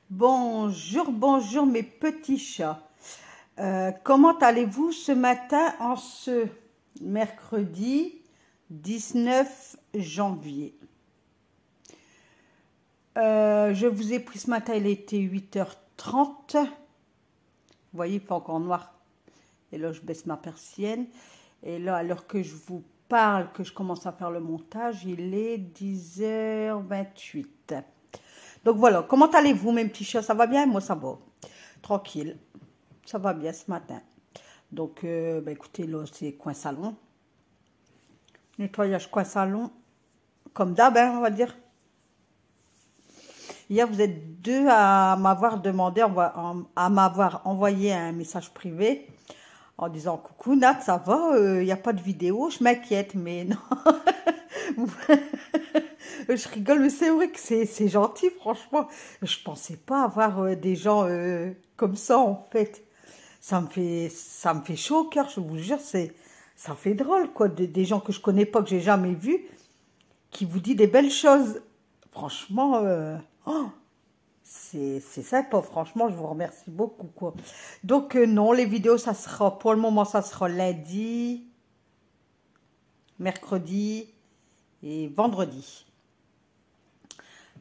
Bonjour, bonjour mes petits chats. Comment allez-vous ce matin en ce mercredi 19 janvier? Je vous ai pris ce matin, il était 8h30. Vous voyez, il fait encore noir. Et là, je baisse ma persienne. Et là, à l'heure que je vous parle, que je commence à faire le montage, il est 10h28. Donc voilà, comment allez-vous mes petits chats? Ça va bien? Moi, ça va. Tranquille. Ça va bien ce matin. Donc, écoutez, là, c'est coin salon. Nettoyage coin salon. Comme d'hab, hein, on va dire. Hier, vous êtes deux à m'avoir demandé, à m'avoir envoyé un message privé en disant coucou Nat, ça va, il n'y a pas de vidéo, je m'inquiète, mais non. Je rigole, mais c'est vrai que c'est gentil, franchement. Je pensais pas avoir des gens comme ça, en fait. Ça me fait chaud au cœur, je vous jure, ça fait drôle, quoi. Des gens que je connais pas, que j'ai jamais vus, qui vous disent des belles choses. Franchement, c'est sympa, franchement, je vous remercie beaucoup, quoi. Donc, non, les vidéos, ça sera, pour le moment, ça sera lundi, mercredi et vendredi.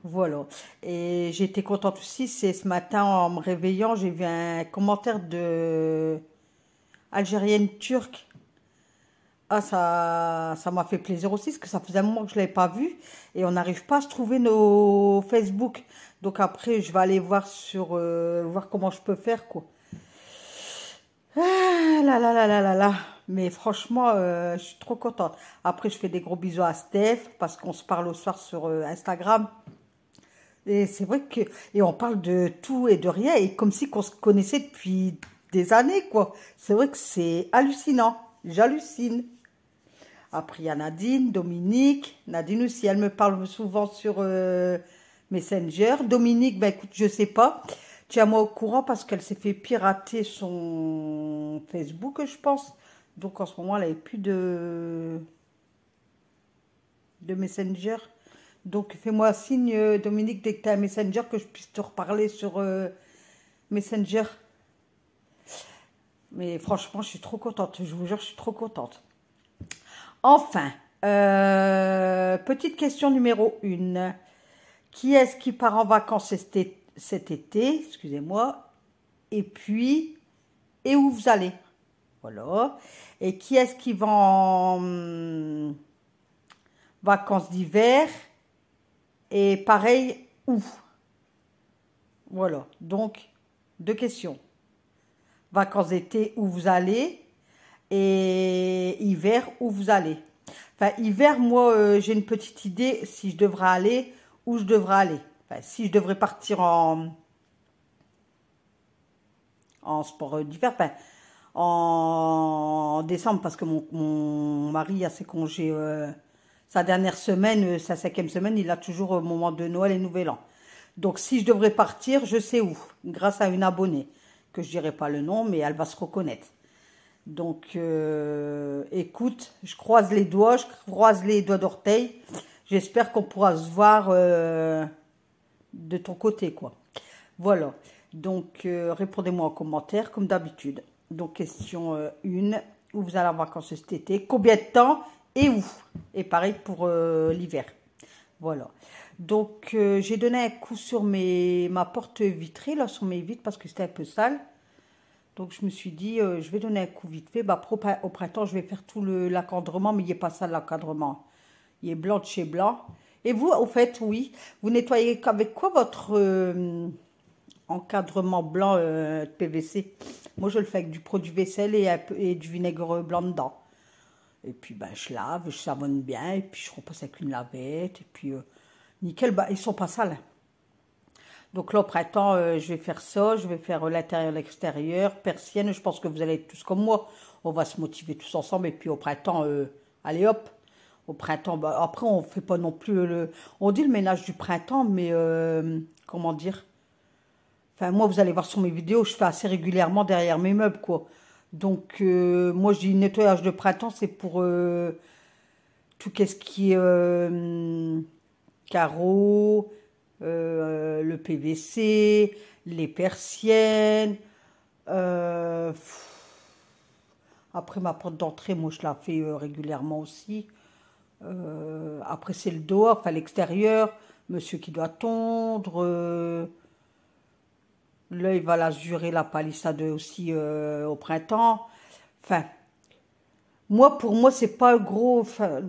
Voilà. Et j'étais contente aussi, c'est ce matin, en me réveillant, j'ai vu un commentaire de Algérienne turque. Ah, ça m'a fait plaisir aussi, parce que ça faisait un moment que je ne l'avais pas vu. Et on n'arrive pas à se trouver nos Facebook. Donc après, je vais aller voir voir comment je peux faire, quoi. Ah là là là là là là. Mais franchement, je suis trop contente. Après, je fais des gros bisous à Steph, parce qu'on se parle au soir sur Instagram. Et c'est vrai que... Et on parle de tout et de rien, et comme si qu'on se connaissait depuis des années, quoi. C'est vrai que c'est hallucinant. J'hallucine. Après, il y a Nadine, Dominique. Nadine aussi, elle me parle souvent sur Messenger. Dominique, ben écoute, je sais pas. Tiens-moi au courant parce qu'elle s'est fait pirater son Facebook, je pense. Donc en ce moment, elle n'avait plus de Messenger. Donc fais-moi signe, Dominique, dès que tu as un Messenger, que je puisse te reparler sur Messenger. Mais franchement, je suis trop contente. Je vous jure, je suis trop contente. Enfin, petite question numéro 1. Qui est-ce qui part en vacances cet été? Excusez-moi. Et puis, et où vous allez? Voilà. Et qui est-ce qui va en vacances d'hiver? Et pareil, où? Voilà. Donc, deux questions. Vacances d'été, où vous allez? Et hiver, où vous allez? Enfin, hiver, moi, j'ai une petite idée si je devrais aller, où je devrais aller. Enfin, si je devrais partir en sport d'hiver, enfin, en décembre, parce que mon mari a ses congés, sa dernière semaine, sa 5e semaine, il a toujours au moment de Noël et Nouvel An. Donc, si je devrais partir, je sais où, grâce à une abonnée, que je dirai pas le nom, mais elle va se reconnaître. Donc, écoute, je croise les doigts, je croise les doigts d'orteil. J'espère qu'on pourra se voir de ton côté, quoi. Voilà. Donc, répondez-moi en commentaire, comme d'habitude. Donc, question 1. Où vous allez en vacances cet été? Combien de temps? Et où? Et pareil pour l'hiver. Voilà. Donc, j'ai donné un coup sur ma porte vitrée, là, sur mes vitres, parce que c'était un peu sale. Donc, je me suis dit, je vais donner un coup vite fait. Bah, au printemps, je vais faire tout l'encadrement, mais il n'est pas ça l'encadrement. Il est blanc de chez blanc. Et vous, au fait, oui, vous nettoyez avec quoi votre encadrement blanc de PVC? Moi, je le fais avec du produit vaisselle et du vinaigre blanc dedans. Et puis, ben, je lave, je savonne bien, et puis je repasse avec une lavette, et puis, nickel, bah, ils sont pas sales. Donc là, au printemps, je vais faire ça, je vais faire l'intérieur, l'extérieur, persienne. Je pense que vous allez être tous comme moi. On va se motiver tous ensemble. Et puis au printemps, allez hop. Au printemps, bah, après, on fait pas non plus On dit le ménage du printemps, mais comment dire? Enfin, moi, vous allez voir sur mes vidéos, je fais assez régulièrement derrière mes meubles, quoi. Donc, moi, je dis nettoyage de printemps, c'est pour tout ce qui est carreaux, le PVC, les persiennes. Après, ma porte d'entrée, moi, je la fais régulièrement aussi. Après, c'est le dehors, enfin l'extérieur. Monsieur qui doit tondre. Là, il va l'azurer, la palissade aussi au printemps. Enfin, moi, pour moi, c'est pas le gros. Enfin,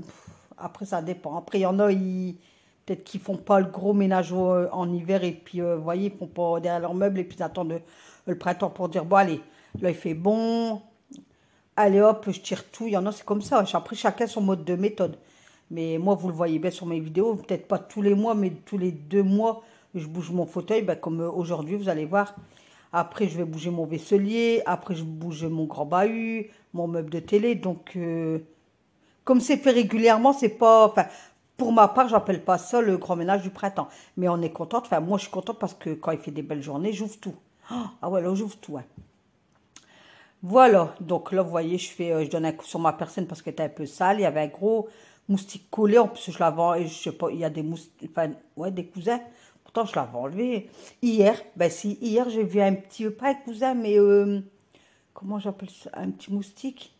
après, ça dépend. Après, il y en a, peut-être qu'ils font pas le gros ménage en hiver et puis, vous voyez, ils font pas derrière leurs meubles et puis ils attendent le printemps pour dire, bon, allez, là, il fait bon. Allez, hop, je tire tout. Il y en a, c'est comme ça. Après, chacun son mode de méthode. Mais moi, vous le voyez bien sur mes vidéos, peut-être pas tous les mois, mais tous les 2 mois, je bouge mon fauteuil, ben, comme aujourd'hui, vous allez voir. Après, je vais bouger mon vaisselier. Après, je bouge mon grand bahut, mon meuble de télé. Donc, comme c'est fait régulièrement, c'est pas... Enfin, pour ma part, j'appelle pas ça le grand ménage du printemps. Mais on est contente. Enfin, moi, je suis contente parce que quand il fait des belles journées, j'ouvre tout. Ah ouais, là, j'ouvre tout, ouais. Voilà, donc là, vous voyez, je donne un coup sur ma personne parce qu'elle était un peu sale. Il y avait un gros moustique collé. En plus, je l'avais, je sais pas, il y a des moustiques, enfin, ouais, des cousins. Pourtant, je l'avais enlevé. Hier, ben si, hier, j'ai vu un petit, pas un cousin, mais comment j'appelle ça, un petit moustique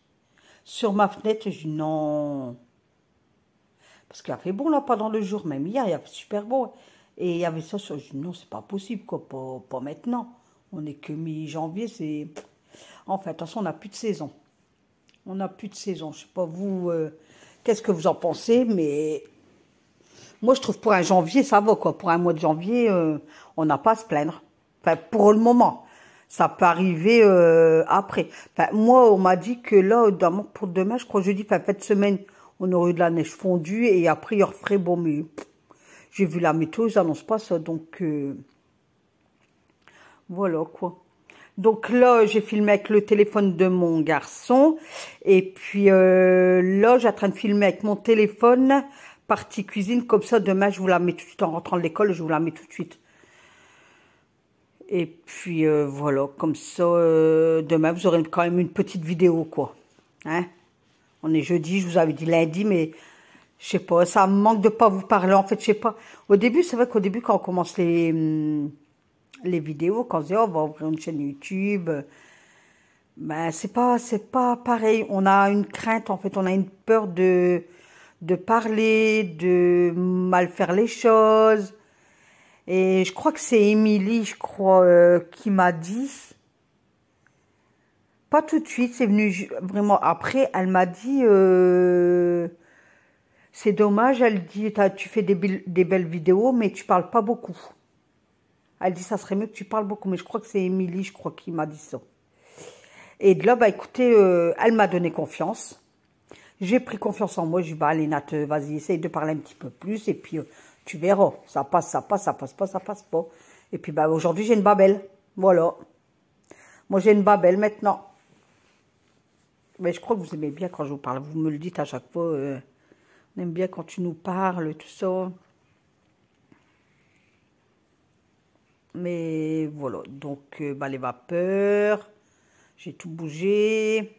sur ma fenêtre. Je dis non, parce qu'il a fait bon là pendant le jour, même hier, il a fait super beau. Et il y avait ça sur, je dis non, c'est pas possible, quoi, pas maintenant. On est que mi-janvier, c'est... Enfin, de toute façon, on n'a plus de saison. On n'a plus de saison. Je sais pas vous, qu'est-ce que vous en pensez, mais moi, je trouve pour un janvier, ça va quoi. Pour un mois de janvier, on n'a pas à se plaindre. Enfin, pour le moment. Ça peut arriver après. Enfin, moi, on m'a dit que là, pour demain, je crois jeudi, enfin, fin de semaine, on aurait eu de la neige fondue et après, il referait bon. Mais j'ai vu la météo, ils annoncent pas ça. Donc, voilà quoi. Donc là, j'ai filmé avec le téléphone de mon garçon. Et puis là, j'ai en train de filmer avec mon téléphone, partie cuisine. Comme ça, demain, je vous la mets tout de suite en rentrant de l'école. Je vous la mets tout de suite. Et puis voilà, comme ça, demain, vous aurez quand même une petite vidéo, quoi. Hein? On est jeudi, je vous avais dit lundi, mais je sais pas, ça me manque de pas vous parler. En fait, je sais pas. Au début, c'est vrai qu'au début, quand on commence les vidéos, quand on se dit, oh, on va ouvrir une chaîne YouTube, ben, c'est pas pareil. On a une crainte, en fait, on a une peur de parler, de mal faire les choses. Et je crois que c'est Émilie, je crois, qui m'a dit, pas tout de suite, c'est venu vraiment après, elle m'a dit, c'est dommage, elle dit, tu fais des belles vidéos, mais tu parles pas beaucoup. Elle dit, ça serait mieux que tu parles beaucoup, mais je crois que c'est Émilie, je crois, qui m'a dit ça. Et de là, bah écoutez, elle m'a donné confiance. J'ai pris confiance en moi. Je dis, bah allez Nat, vas-y, essaye de parler un petit peu plus. Et puis, tu verras. Ça passe, ça passe, ça passe pas, ça passe pas. Et puis, bah aujourd'hui, j'ai une babelle. Voilà. Moi, j'ai une babelle maintenant. Mais je crois que vous aimez bien quand je vous parle. Vous me le dites à chaque fois. On aime bien quand tu nous parles, tout ça. Mais voilà. Donc, bah, les vapeurs. J'ai tout bougé.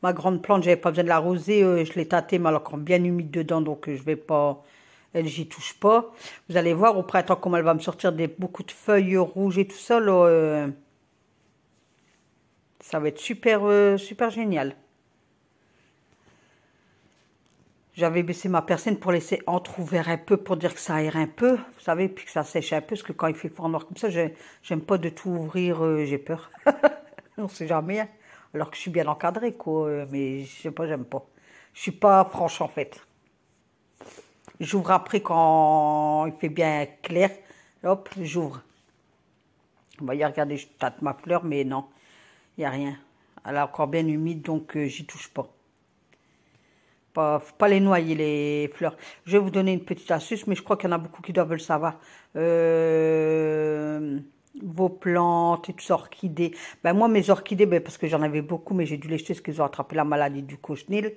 Ma grande plante, j'avais pas besoin de l'arroser. Je l'ai tâtée, mais elle est encore bien humide dedans. Donc, je vais pas... Elle, j'y touche pas. Vous allez voir au printemps comment elle va me sortir beaucoup de feuilles rouges et tout ça. Là, ça va être super, super génial. J'avais baissé ma persienne pour laisser entrouvert un peu, pour dire que ça aère un peu. Vous savez, puis que ça sèche un peu. Parce que quand il fait fort noir comme ça, j'aime pas de tout ouvrir. J'ai peur. On sait jamais. Hein. Alors que je suis bien encadrée, quoi. Mais je sais pas, j'aime pas. Je suis pas franche, en fait. J'ouvre après quand il fait bien clair. Hop, j'ouvre. Vous voyez, regardez, je tâte ma fleur, mais non, il n'y a rien. Elle est encore bien humide, donc j'y touche pas. Faut pas les noyer, les fleurs. Je vais vous donner une petite astuce, mais je crois qu'il y en a beaucoup qui doivent le savoir. Vos plantes et tout ça, orchidées. Ben moi, mes orchidées, ben, parce que j'en avais beaucoup, mais j'ai dû les jeter parce qu'ils ont attrapé la maladie du cochenil.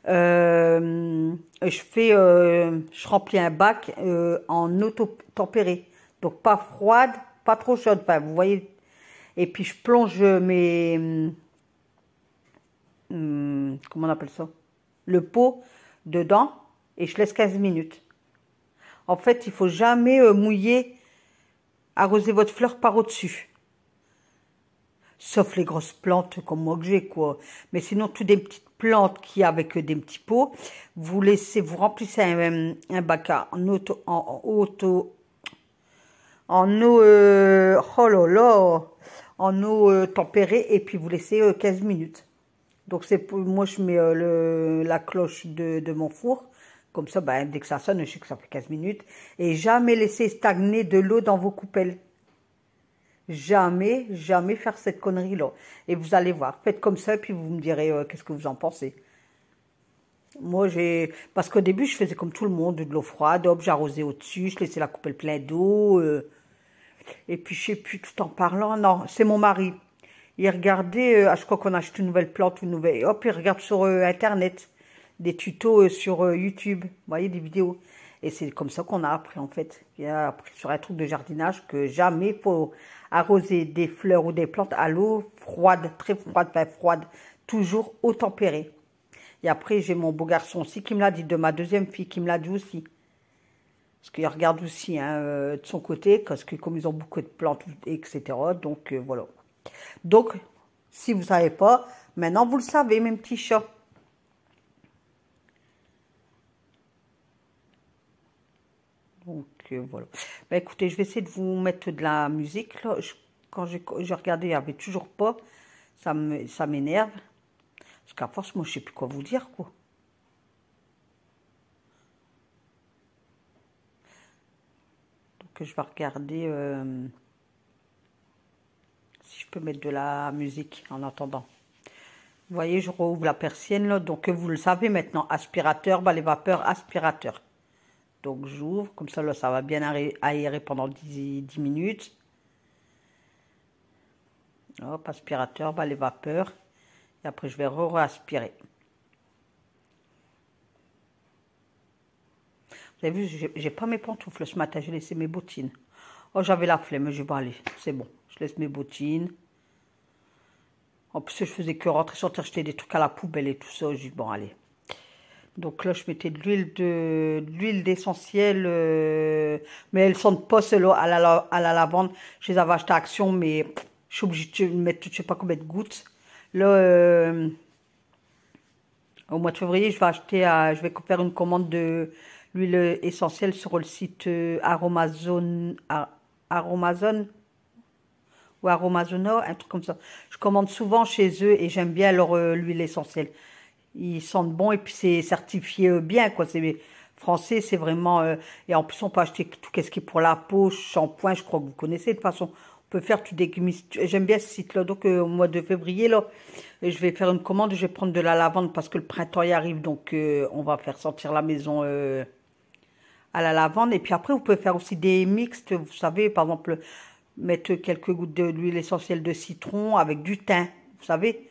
Je remplis un bac en eau tempérée. Donc pas froide, pas trop chaude. Enfin, vous voyez. Et puis je plonge comment on appelle ça? Le pot dedans et je laisse 15 minutes. En fait, il faut jamais mouiller, arroser votre fleur par au-dessus. Sauf les grosses plantes comme moi que j'ai, quoi. Mais sinon, toutes des petites plantes qui avec des petits pots, vous laissez, vous remplissez un bac en eau, oh là là, en eau tempérée, et puis vous laissez 15 minutes. Donc c'est pour, moi je mets la cloche de mon four, comme ça, ben, dès que ça sonne, je sais que ça fait 15 minutes. Et jamais laisser stagner de l'eau dans vos coupelles. Jamais, jamais faire cette connerie-là. Et vous allez voir, faites comme ça, puis vous me direz qu'est-ce que vous en pensez. Moi, parce qu'au début, je faisais comme tout le monde, de l'eau froide, hop, j'arrosais au-dessus, je laissais la coupelle pleine d'eau. Et puis, je sais plus, tout en parlant, non, c'est mon mari. Il regardait, à chaque fois qu'on achète une nouvelle plante, une nouvelle, hop, il regarde sur Internet, des tutos sur YouTube, vous voyez, des vidéos. Et c'est comme ça qu'on a appris, en fait. Il a appris sur un truc de jardinage que jamais il faut arroser des fleurs ou des plantes à l'eau froide, très froide, pas froide, toujours eau tempérée. Et après, j'ai mon beau garçon aussi qui me l'a dit, de ma deuxième fille qui me l'a dit aussi. Parce qu'il regarde aussi hein, de son côté, parce que comme ils ont beaucoup de plantes, etc. Donc voilà. Donc, si vous ne savez pas, maintenant vous le savez, mes petits chats. Donc voilà. Ben, écoutez, je vais essayer de vous mettre de la musique. Là. Quand j'ai regardé, il n'y avait toujours pas. Ça m'énerve. Parce qu'à force, moi, je ne sais plus quoi vous dire, quoi. Donc, je vais regarder si je peux mettre de la musique en attendant. Vous voyez, je rouvre la persienne, là. Donc, vous le savez maintenant, aspirateur, balai vapeur, aspirateur. Donc, j'ouvre. Comme ça, là, ça va bien aérer pendant 10 minutes. Hop, aspirateur, balai vapeur. Et après, je vais re-aspirer. Vous avez vu, j'ai pas mes pantoufles ce matin, j'ai laissé mes bottines. Oh, j'avais la flemme, je vais aller, c'est bon. Je laisse mes bottines. En plus, je faisais que rentrer sur terre, jeter des trucs à la poubelle et tout ça. J'ai dit, bon, allez. Donc là, je mettais de l'huile d'essentiel. Mais elles sentent pas celles à la lavande. Je les avais achetées à Action, mais je suis obligée de mettre, je sais pas combien de gouttes. Là, au mois de février, je vais je vais faire une commande de l'huile essentielle sur le site Aromazone ou Aromazona, un truc comme ça. Je commande souvent chez eux et j'aime bien leur l'huile essentielle. Ils sentent bon et puis c'est certifié bien, quoi. C'est français, c'est vraiment... et en plus, on peut acheter tout ce qui est pour la peau, shampoing, je crois que vous connaissez de toute façon. On peut faire tout des... J'aime bien ce site-là. Donc, au mois de février, là, je vais faire une commande. Je vais prendre de la lavande parce que le printemps y arrive. Donc, on va faire sentir la maison à la lavande. Et puis après, vous pouvez faire aussi des mixtes. Vous savez, par exemple, mettre quelques gouttes de l'huile essentielle de citron avec du thym. Vous savez,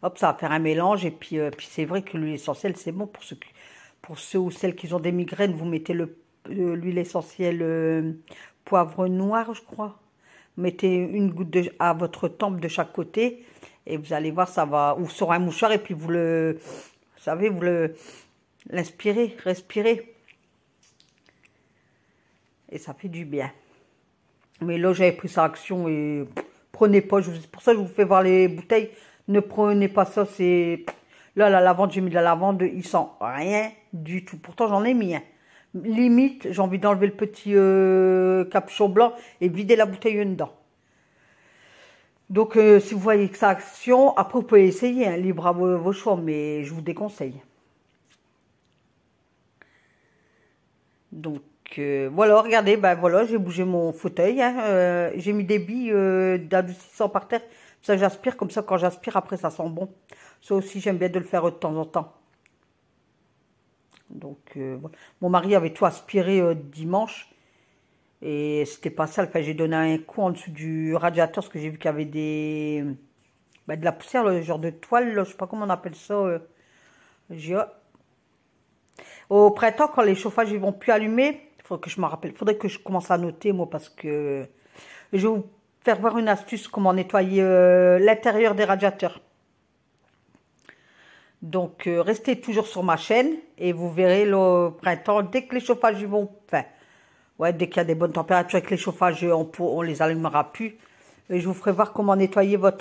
hop, ça va faire un mélange. Et puis, c'est vrai que l'huile essentielle, c'est bon pour ceux ou celles qui ont des migraines. Vous mettez l'huile essentielle poivre noir, je crois. Mettez une goutte à votre tempe de chaque côté et vous allez voir, ça va, ou sur un mouchoir et puis vous savez, l'inspirez, respirez. Et ça fait du bien. Mais là, j'avais pris ça action et prenez pas, pour ça je vous fais voir les bouteilles. Ne prenez pas ça, c'est... Là, la lavande, j'ai mis de la lavande, il sent rien du tout. Pourtant, j'en ai mis un. Limite, j'ai envie d'enlever le petit capuchon blanc et vider la bouteille dedans. Donc, si vous voyez que ça action, après vous pouvez essayer, hein, libre à vos choix, mais je vous déconseille. Donc, voilà, regardez, ben voilà, j'ai bougé mon fauteuil, hein, j'ai mis des billes d'adoucissant par terre, ça j'aspire, comme ça quand j'aspire, après ça sent bon. Ça aussi, j'aime bien de le faire de temps en temps. Donc, voilà. Mon mari avait tout aspiré dimanche. Et c'était pas ça. Enfin, j'ai donné un coup en dessous du radiateur parce que j'ai vu qu'il y avait de la poussière, le genre de toile, là, je sais pas comment on appelle ça. Au printemps, quand les chauffages ils vont plus allumer, il faudrait que je me rappelle. Il faudrait que je commence à noter, moi, parce que je vais vous faire voir une astuce comment nettoyer l'intérieur des radiateurs. Donc, restez toujours sur ma chaîne et vous verrez le printemps, dès que les chauffages ils vont... Enfin, Ouais, dès qu'il y a des bonnes températures avec les chauffages, on les allumera plus. Et je vous ferai voir comment nettoyer vos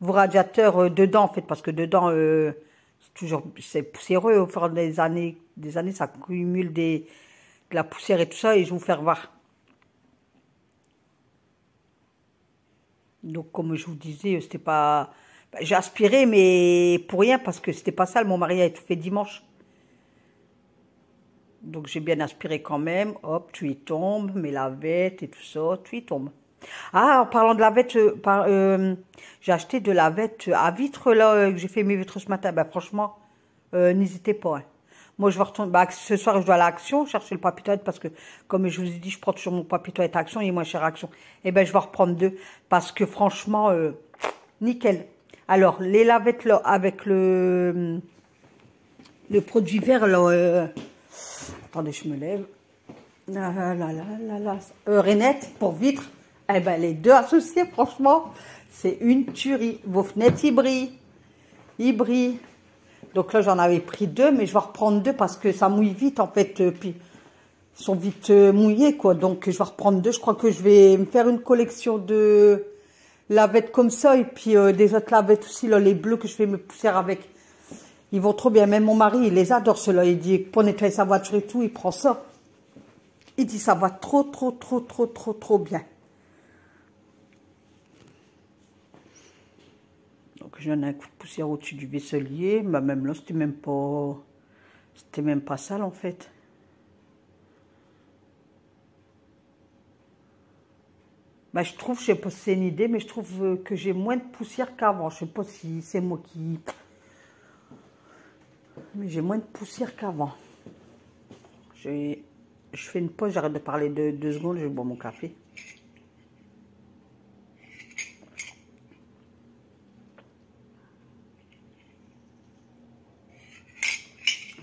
radiateurs dedans, en fait, parce que dedans, c'est poussiéreux au fur des années, ça accumule de la poussière et tout ça, et je vais vous faire voir. Donc, comme je vous disais, c'était pas... J'ai aspiré, mais pour rien, parce que c'était pas sale. Mon mari a tout fait dimanche. Donc, j'ai bien aspiré quand même. Hop, tout y tombe, mes lavettes et tout ça, tout y tombe. Ah, en parlant de lavette, j'ai acheté de la lavette à vitre, là, que j'ai fait mes vitres ce matin. Ben, franchement, n'hésitez pas. Hein. Moi, je vais retourner. Bah, ce soir, je dois aller à Action chercher le papier toilette parce que, comme je vous ai dit, je prends toujours mon papier toilette à Action, il est moins cher à Action. Et ben, je vais reprendre 2 parce que, franchement, nickel. Alors, les lavettes là, avec le produit vert là. Attendez, je me lève. Rainette pour vitres. Eh ben, les 2 associés, franchement, c'est une tuerie. Vos fenêtres, ils brillent. Ils brillent. Donc là, j'en avais pris 2, mais je vais reprendre 2 parce que ça mouille vite, en fait. Puis, ils sont vite mouillés, quoi. Donc, je vais reprendre 2. Je crois que je vais me faire une collection de lavettes comme ça. Et puis, des autres lavettes aussi, là, les bleus que je fais me poussière avec. Ils vont trop bien. Même mon mari, il les adore, ceux-là. Il dit, pour nettoyer sa voiture et tout, il prend ça. Il dit, ça va trop bien. Donc, je donne un coup de poussière au-dessus du vaisselier. Bah, même là, c'était même pas sale, en fait. Bah, je trouve, je sais pas si c'est une idée, mais je trouve que j'ai moins de poussière qu'avant. Je sais pas si c'est moi qui... Mais j'ai moins de poussière qu'avant. Je fais une pause, j'arrête de parler de 2 secondes, je bois mon café.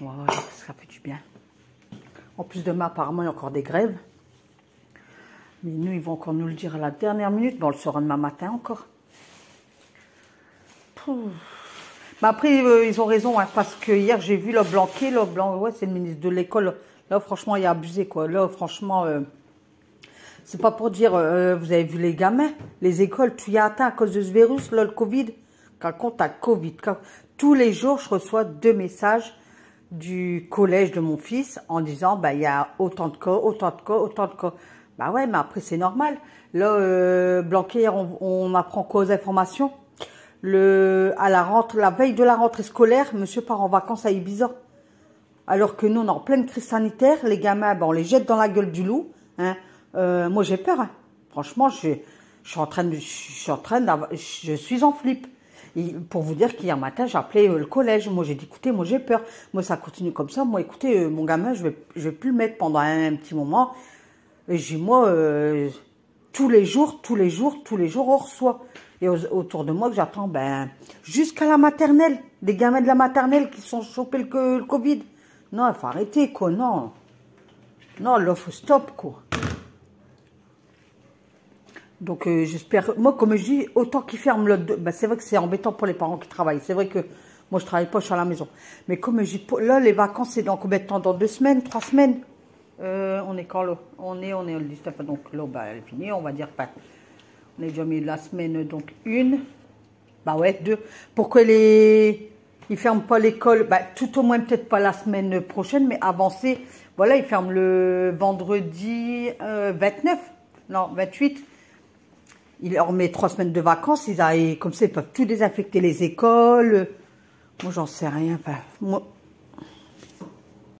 Voilà, ça fait du bien. En plus, demain, apparemment, il y a encore des grèves. Mais nous, ils vont encore nous le dire à la dernière minute. Bon, on le saura demain matin encore. Mais après, ils ont raison, hein, parce que hier, j'ai vu le Blanquet, ouais, c'est le ministre de l'école. Là, franchement, il a abusé, quoi. Là, franchement, c'est pas pour dire, vous avez vu les gamins, les écoles, tout y a atteint à cause de ce virus, là, le Covid. Quand compte à Covid. Tous les jours, je reçois 2 messages du collège de mon fils en disant, bah, il y a autant de cas, autant de cas, autant de cas. Bah ouais, mais après, c'est normal. Là, Blanquet, hier, on apprend quoi aux informations? La veille de la rentrée scolaire, monsieur part en vacances à Ibiza. Alors que nous, on est en pleine crise sanitaire. Les gamins, ben, on les jette dans la gueule du loup. Hein. Moi, j'ai peur. Hein. Franchement, je suis en flip. Et pour vous dire qu'hier matin, j'ai appelé le collège. Moi, j'ai dit, écoutez, moi, j'ai peur. Moi, ça continue comme ça. Moi, écoutez, mon gamin, je vais plus le mettre pendant un petit moment. Et j'ai dit, moi, tous les jours, on reçoit. Et autour de moi, que j'attends, ben, jusqu'à la maternelle. Des gamins de la maternelle qui sont chopés le Covid. Non, il faut arrêter, quoi, non. Non, là, il faut stop, quoi. Donc, j'espère... Moi, comme je dis, autant qu'ils ferment le... Ben, c'est vrai que c'est embêtant pour les parents qui travaillent. C'est vrai que moi, je travaille pas, je suis à la maison. Mais comme je dis, là, les vacances, c'est dans combien de temps? Dans 2 semaines, 3 semaines? On est quand, là? On est le 19. Donc, là, ben, elle est finie, on va dire... Ben, on a déjà mis la semaine, donc 1. Bah ouais, 2. Pourquoi ils ferment pas l'école? Bah, tout au moins, peut-être pas la semaine prochaine, mais avancé. Voilà, ils ferment le vendredi 29. Non, 28. Il leur met 3 semaines de vacances. Comme ça, ils peuvent tout désinfecter les écoles. Moi, j'en sais rien. Enfin, moi,